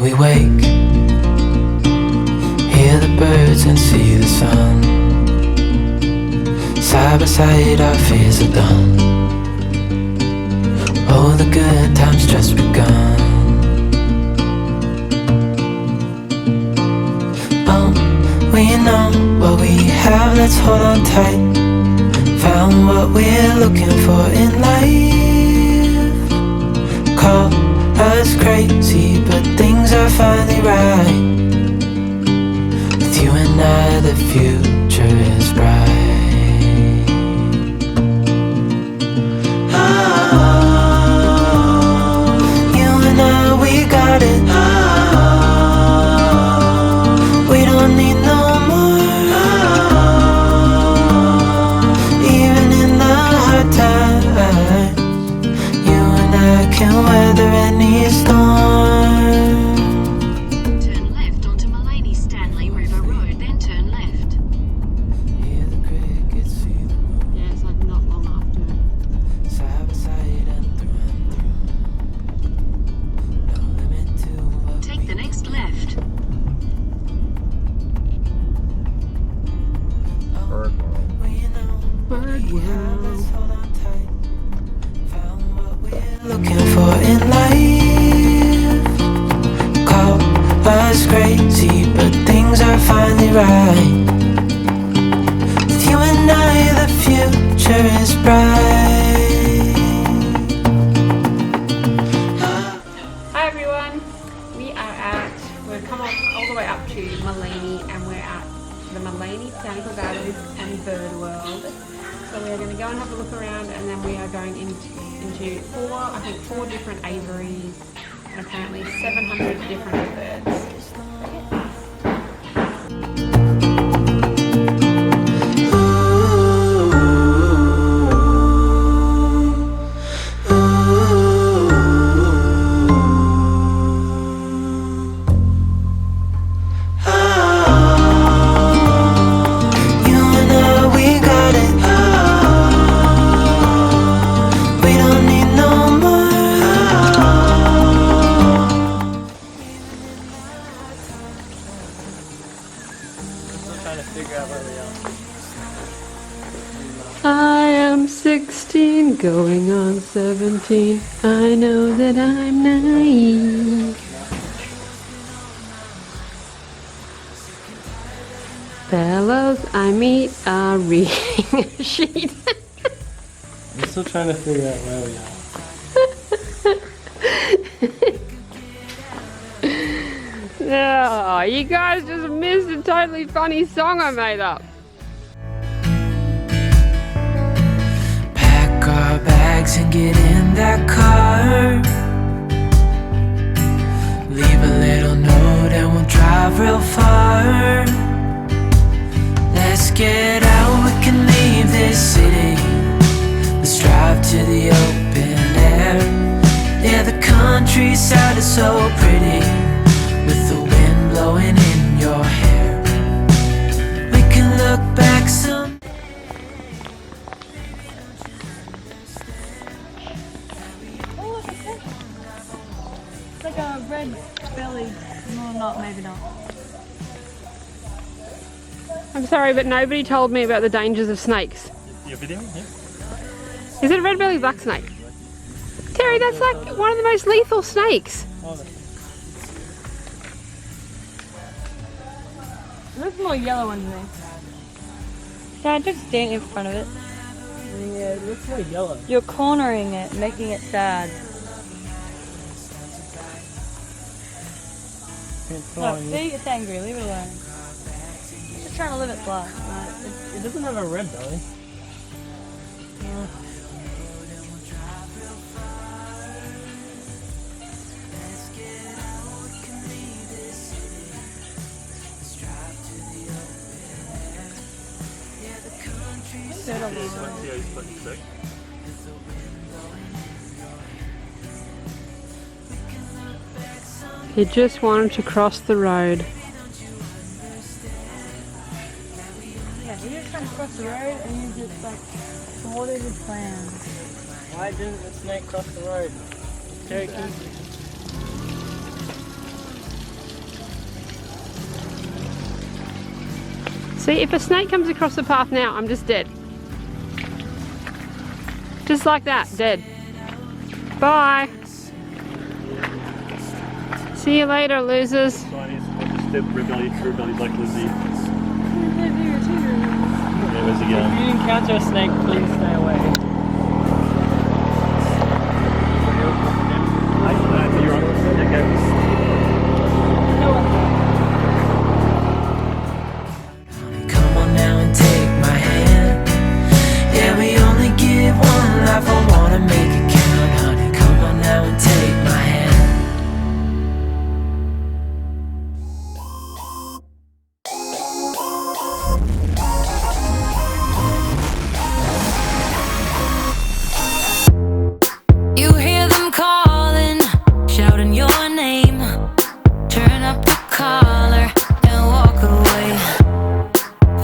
we wake, hear the birds and see the sun. Side by side our fears are done. Oh, the good times just begun. Oh, we know what we have, let's hold on tight. Found what we're looking for in life. Call us crazy, but things are finally right. With you and I, the future is bright. We don't need no more. Even in the hard times, you and I can weather any storm. Turn left onto Maleny Stanley River Road, then turn left. Hear the crickets, see the moon. Yeah, it's like not long after. Side by side and through and through. No limit to what Take the next left. Bird world. Let's hold on tight. Found what we're looking for in life. Call us crazy, but things are finally right. With you and I, the future is bright. Hi everyone, we've come all the way up to Maleny and we're at the Maleny Botanical Gardens and Bird World. So we are going to go and have a look around, and then we are going into four different aviaries and apparently 700 different birds. I am 16, going on 17. I know that I'm naive. Fellows I meet are reading a sheet. I'm still trying to figure out where we are. Oh, you guys just missed a totally funny song I made up. Pack our bags and get in that car. Leave a little note and we'll drive real far. Let's get out, we can leave this city. Let's drive to the open air. Yeah, the countryside is so pretty, with the wind blowing in your hair. We can look back some. It's like a red belly. No, not, maybe not. I'm sorry, but nobody told me about the dangers of snakes. Your video? Yeah. Is it a red-bellied black snake? Terry, that's like one of the most lethal snakes. Oh, It looks more yellow underneath. Yeah, just stand in front of it. yeah, it looks like yellow. You're cornering it, making it sad. Look, see, it's angry. Leave it alone. It's just trying to live its life. Right? It doesn't have a red belly. He just wanted to cross the road. Yeah, you just trying to cross the road and you just like thwarted his plan. Why didn't the snake cross the road? Cherokee. See, if a snake comes across the path now, I'm just dead. Just like that, dead. Bye. See you later, losers. Step rebellion like Lizzie. There was again. If you encounter a snake, please stay away. You're on. Okay. Come on now and take my hand. Yeah, we only get one life. I wanna make it count, honey. Come on now and take my hand. You hear them calling, shouting your name. Turn up the collar and walk away.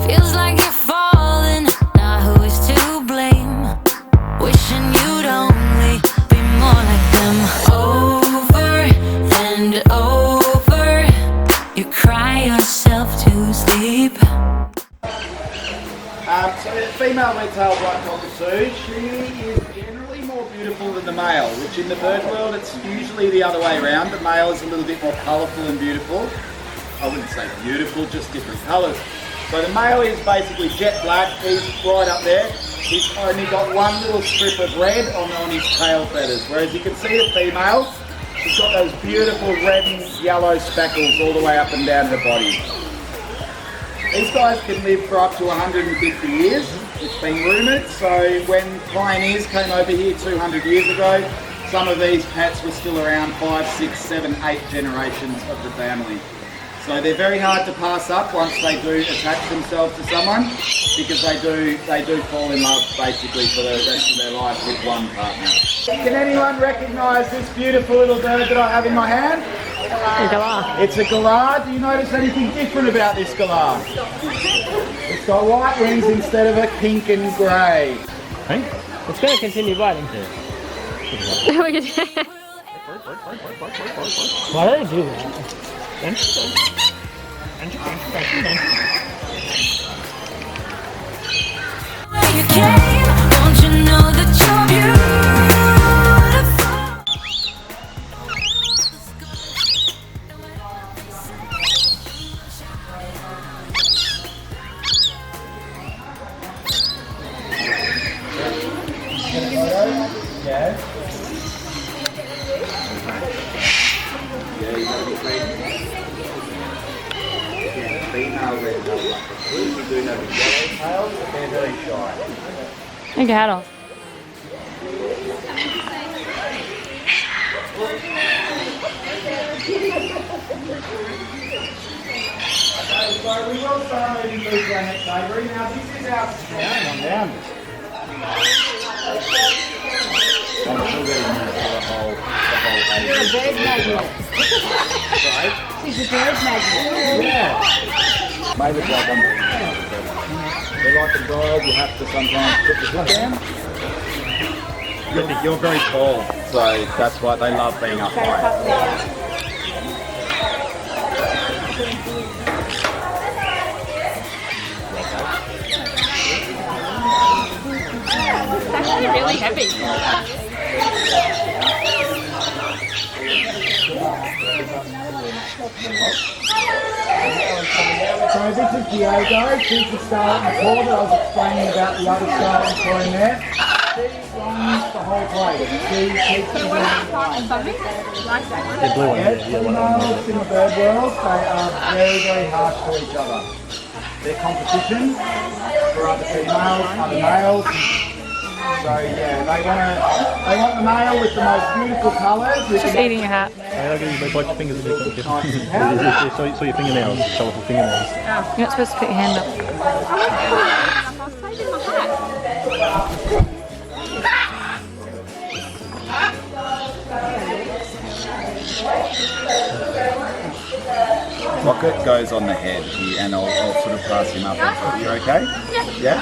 Feels like you're falling, now who is to blame? Wishing you'd only be more like them. Over and over, you cry yourself to sleep. So the female red-tailed white cockatoo, she is generally more beautiful than the male, which in the bird world it's usually the other way around. The male is a little bit more colourful and beautiful. I wouldn't say beautiful, just different colours. So the male is basically jet black, he's right up there. He's only got one little strip of red on his tail feathers, whereas you can see the female, she's got those beautiful red and yellow speckles all the way up and down her body. These guys can live for up to 150 years, it's been rumoured. So when pioneers came over here 200 years ago, some of these pets were still around 5, 6, 7, 8 generations of the family. So they're very hard to pass up once they do attach themselves to someone, because they do fall in love basically for the rest of their life with one partner. Can anyone recognise this beautiful little bird that I have in my hand? A galah. It's a galah. Do you notice anything different about this galah? It's got white wings instead of a pink and grey. Hey, it's going to continue biting too. Look at that. Why do they do that? You came, don't you know that you're beautiful? Take your hat off. So we will start moving through to our next aviary. Now this is our down. I'm still getting used to the whole aviary. You're a bird magnet. She's a bird magnet. Yeah. Maybe it's like they're like a dog, you have to sometimes put the foot down. You're very tall, so that's why they love being up high. It's actually really heavy. So this is Diego, she's the scarlet macaw that I was explaining about the other scarlet macaw in there. She runs the whole place. She keeps the The blue one, females in the bird world, they are very, very harsh to each other. They're competition for other females, other males. So yeah, they want the male with the most beautiful colours. Just eating your hat. I'll give you my bite fingers a bit. Saw your fingernails, colourful fingernails. You're not supposed to put your hand up. I was saving my hat. Rocket goes on the head here, and I'll sort of pass him up. You're okay? Yeah?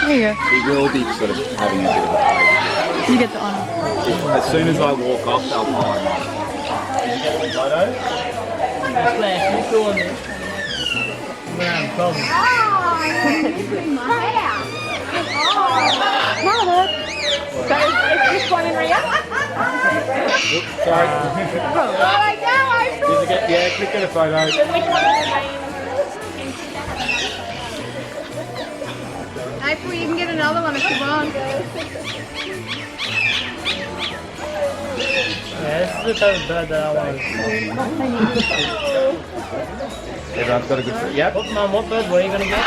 There you go. He will be sort of having a bit of a fight. You get the honour. As soon as I walk off, they'll pile him up. Did you get the photo? So is this one in Rio? Sorry. Oh, Yeah, quick get a photo. Which one is the main? April, you can get another one if you want. Yeah, this is the type of bird that I want. Everyone's got a good foot. Yep. Mum, what bird were you going to get?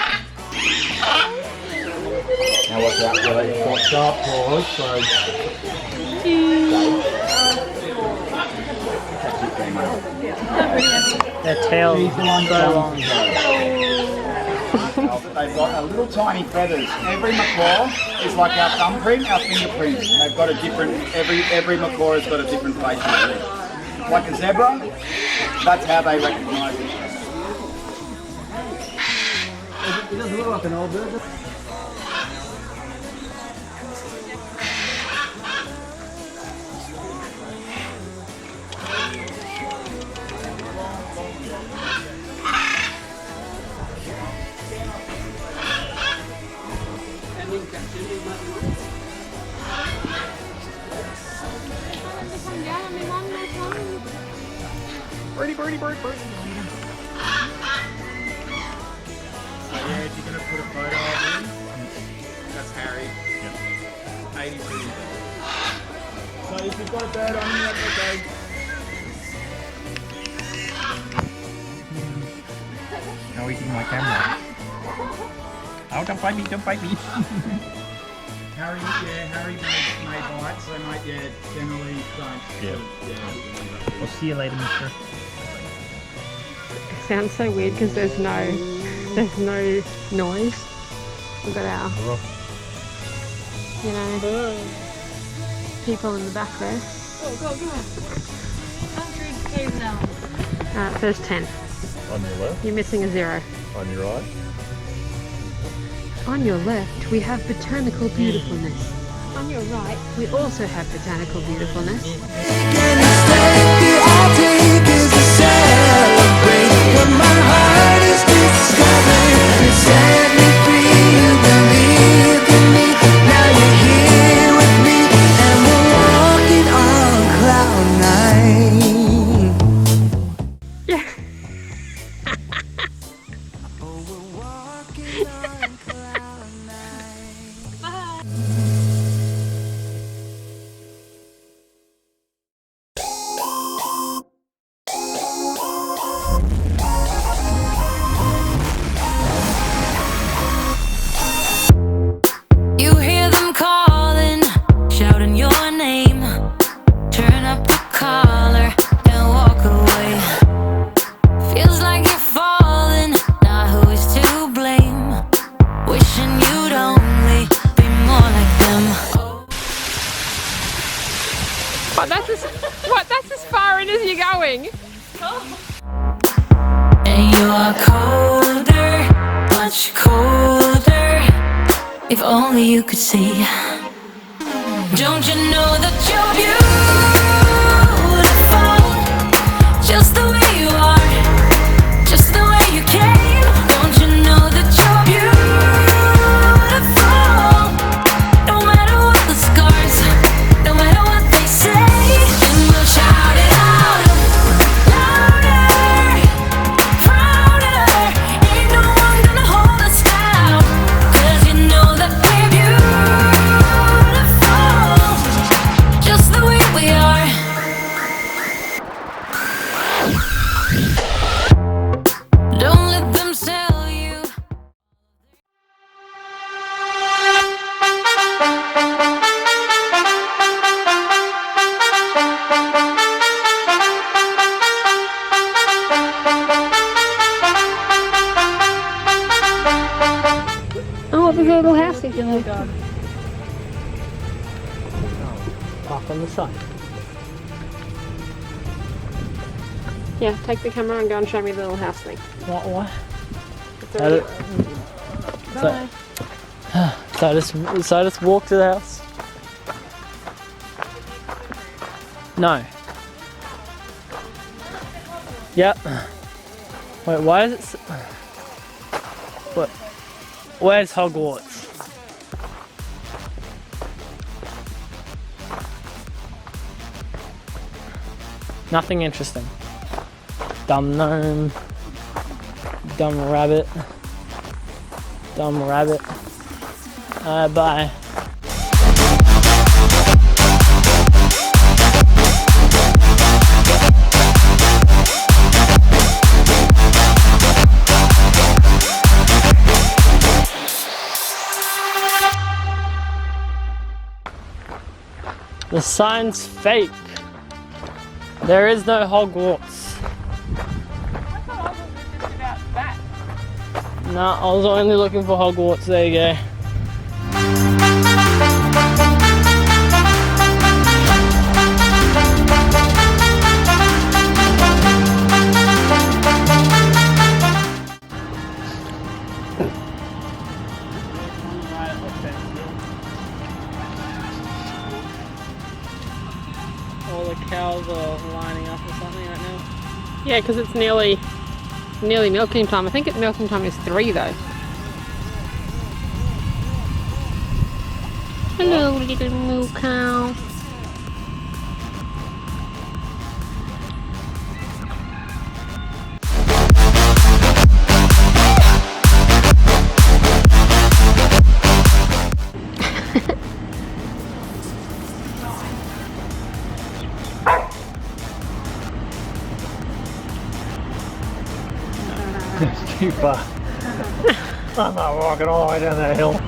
Now watch that. Well, it's got sharp claws, so... Their tail is so long. They've got a little tiny feathers. Every macaw is like our thumbprint, our fingerprint. They've got a different, every macaw has got a different facial shape. Like a zebra, that's how they recognise it. It doesn't look like an old bird. Birdie, bird. Yeah, if you're going to put a photo of him, that's Harry. 82. So if you've got a bird on you, that's okay. Now eating my camera. Oh, don't bite me, don't bite me. Harry may bite, so generally don't. Yeah. I'll see you later, mister. It sounds so weird because there's no noise. We've got our, people in the back there. First 10. On your left, You're missing a 0. on your right. On your left, we have botanical beautifulness. On your right, we also have botanical beautifulness. You hear them calling, shouting your name. Turn up the collar and walk away. Feels like you're falling, now who is to blame? Wishing you'd only be more like them. That's as far in as you're going. And you are colder, much colder. If only you could see. Don't you know that you're beautiful? Just the way you are, just the way you came. Don't you know that you're beautiful? No matter what the scars, no matter what they say, and we'll shout it out louder, prouder. Ain't no one gonna hold us down, 'cause you know that we're beautiful, just the way we are. Don't let them sell you. Oh, there's a little house here. Park on the side. Yeah, take the camera and go and show me the little house thing. What? It's already- So I just walk to the house? No. Yep. Wait, why is it... Where's Hogwarts? Nothing interesting. Dumb gnome. Dumb rabbit. Dumb rabbit. Bye. The sign's fake. There is no Hogwarts. I thought I was just about that. Nah, I was only looking for Hogwarts. There you go. All the cows are lining up or something right now. Yeah, because it's nearly milking time. I think milking time is 3 though. Hello, little moo cow. It's too far. I'm not walking all the way down that hill.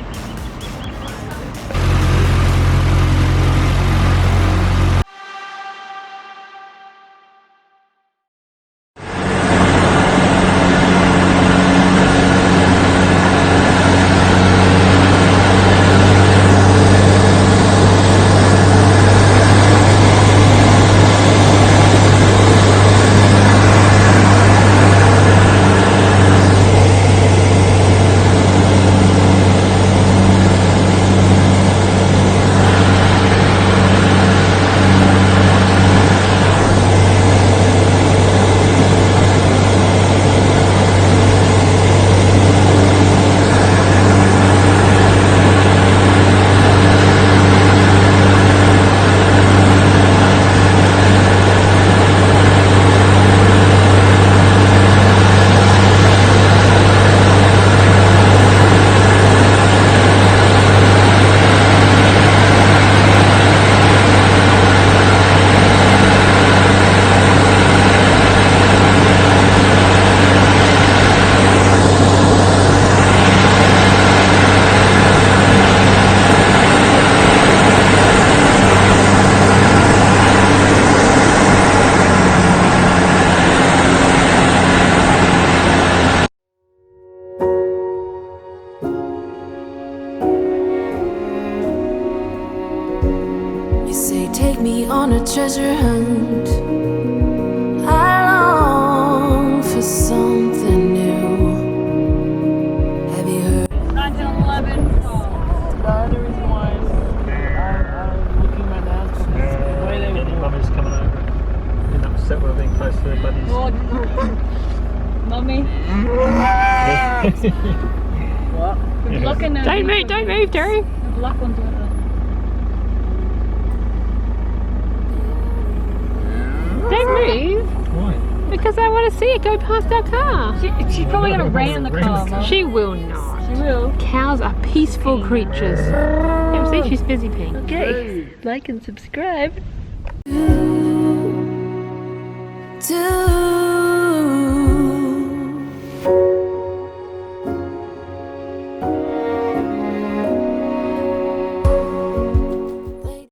Take me on a treasure hunt. I long for something new. Have you heard? 1911. The only reason why I'm looking right now is because the way they were Mummy's coming over. Getting upset with being close to their buddies. Mummy. What? Good luck in Don't move, Terry. Good luck on doing that. Don't move. Why? Because I want to see it go past our car. She's probably gonna ram the car. Mum. She will not. She will. Cows are peaceful creatures. Yeah, see, she's busy peeing. Okay. Like and subscribe. You